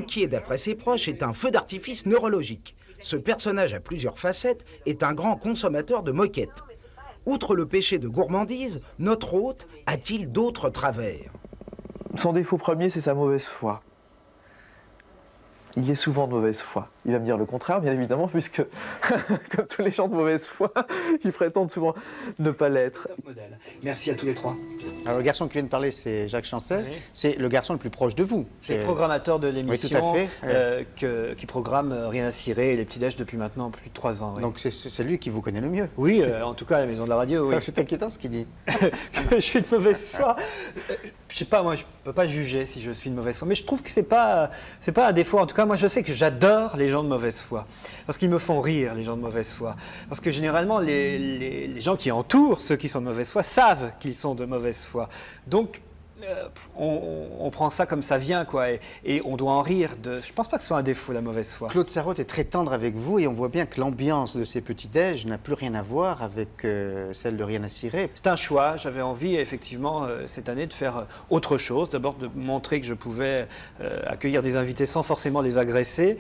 Ruquier, d'après ses proches, est un feu d'artifice neurologique. Ce personnage à plusieurs facettes est un grand consommateur de moquettes. Outre le péché de gourmandise, notre hôte a-t-il d'autres travers? Son défaut premier, c'est sa mauvaise foi. Il est souvent de mauvaise foi. Il va me dire le contraire, bien évidemment, puisque, comme tous les gens de mauvaise foi, ils prétendent souvent ne pas l'être. Merci à tous les trois. Alors, le garçon qui vient de parler, c'est Jacques Chancel. Oui. C'est le garçon le plus proche de vous. C'est le programmateur de l'émission, oui, tout à fait. Qui programme Rien à cirer et les petits-déj depuis maintenant plus de 3 ans. Oui. Donc c'est lui qui vous connaît le mieux. Oui, en tout cas à la maison de la radio. Oui. C'est inquiétant ce qu'il dit. Que je suis de mauvaise foi. Je sais pas, moi je peux pas juger si je suis de mauvaise foi, mais je trouve que c'est pas un défaut. En tout cas, moi je sais que j'adore les gens de mauvaise foi, parce qu'ils me font rire, les gens de mauvaise foi. Parce que généralement, les gens qui entourent ceux qui sont de mauvaise foi savent qu'ils sont de mauvaise foi. Donc, on prend ça comme ça vient, quoi, et on doit en rire. Je pense pas que ce soit un défaut, la mauvaise foi. Claude Sarraute est très tendre avec vous, et on voit bien que l'ambiance de ces petits-déj n'a plus rien à voir avec celle de Rien à cirer. C'est un choix. J'avais envie, effectivement, cette année, de faire autre chose. D'abord, de montrer que je pouvais accueillir des invités sans forcément les agresser,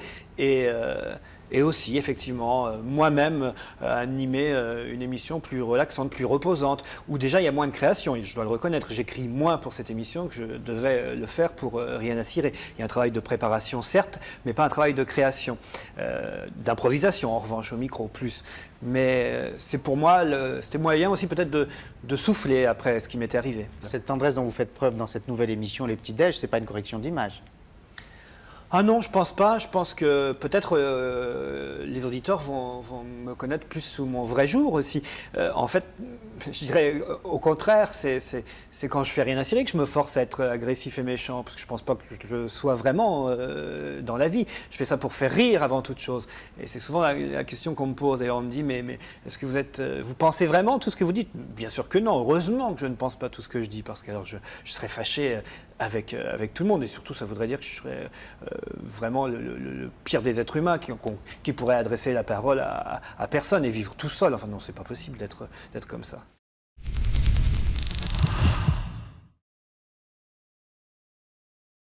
et aussi, effectivement, moi-même animer une émission plus relaxante, plus reposante, où déjà il y a moins de création. Et je dois le reconnaître, j'écris moins pour cette émission que je devais le faire pour Rien à cirer. Il y a un travail de préparation, certes, mais pas un travail de création. D'improvisation, en revanche, au micro, plus. Mais c'est pour moi, c'était moyen aussi peut-être de souffler après ce qui m'était arrivé. Cette tendresse dont vous faites preuve dans cette nouvelle émission, Les Petits-Déj, c'est pas une correction d'image. Ah non, je pense pas. Je pense que peut-être les auditeurs vont me connaître plus sous mon vrai jour aussi. En fait, je dirais au contraire, c'est quand je fais Rien à cirer que je me force à être agressif et méchant, parce que je pense pas que je sois vraiment dans la vie. Je fais ça pour faire rire avant toute chose. Et c'est souvent la question qu'on me pose. D'ailleurs, on me dit, mais est-ce que vous pensez vraiment tout ce que vous dites? Bien sûr que non. Heureusement que je ne pense pas tout ce que je dis, parce que alors je serais fâché avec tout le monde, et surtout ça voudrait dire que je serais vraiment le pire des êtres humains qui pourrait adresser la parole à personne et vivre tout seul. Enfin non, c'est pas possible d'être comme ça.